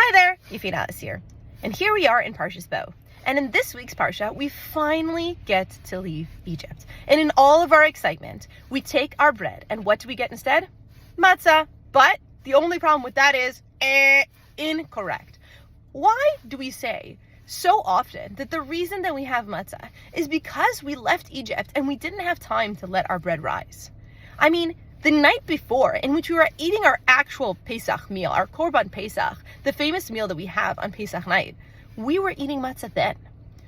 Hi there, Yafin Alice here. And here we are in Parsha Bo. And in this week's Parsha, we finally get to leave Egypt. And in all of our excitement, we take our bread, and what do we get instead? Matzah. But the only problem with that is, incorrect. Why do we say so often that the reason that we have matzah is because we left Egypt and we didn't have time to let our bread rise? I mean, the night before, in which we were eating our actual Pesach meal, our Korban Pesach, the famous meal that we have on Pesach night, we were eating matzah then.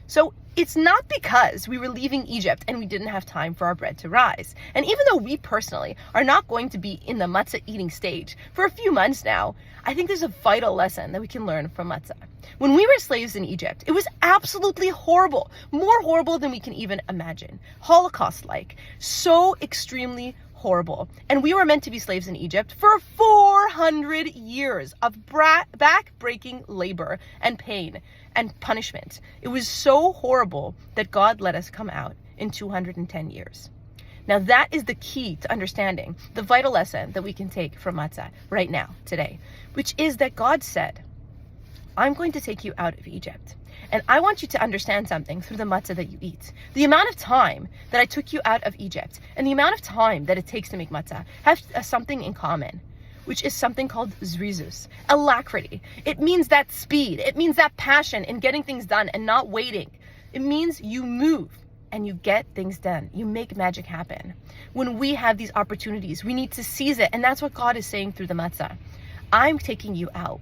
So it's not because we were leaving Egypt and we didn't have time for our bread to rise. And even though we personally are not going to be in the matzah eating stage for a few months now, I think there's a vital lesson that we can learn from matzah. When we were slaves in Egypt, it was absolutely horrible, more horrible than we can even imagine. Holocaust-like, so extremely horrible. And we were meant to be slaves in Egypt for 400 years of back-breaking labor and pain and punishment. It was so horrible that God let us come out in 210 years. Now that is the key to understanding the vital lesson that we can take from matzah right now, today, which is that God said, I'm going to take you out of Egypt. And I want you to understand something through the matzah that you eat. The amount of time that I took you out of Egypt and the amount of time that it takes to make matzah have something in common, which is something called zrizus, alacrity. It means that speed. It means that passion in getting things done and not waiting. It means you move and you get things done. You make magic happen. When we have these opportunities, we need to seize it. And that's what God is saying through the matzah. I'm taking you out.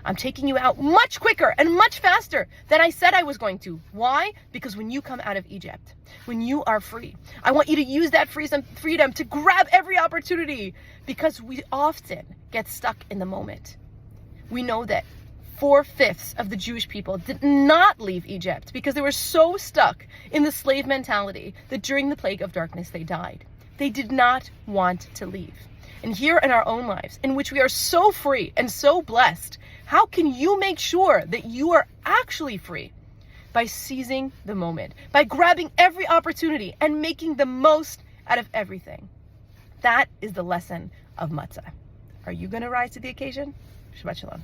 I'm taking you out much quicker and much faster than I said I was going to. Why? Because when you come out of Egypt, when you are free, I want you to use that freedom to grab every opportunity, because we often get stuck in the moment. We know that 4/5 of the Jewish people did not leave Egypt because they were so stuck in the slave mentality that during the plague of darkness they died. They did not want to leave. And here in our own lives, in which we are so free and so blessed, how can you make sure that you are actually free? By seizing the moment, by grabbing every opportunity and making the most out of everything. That is the lesson of matzah. Are you going to rise to the occasion? Shabbat shalom.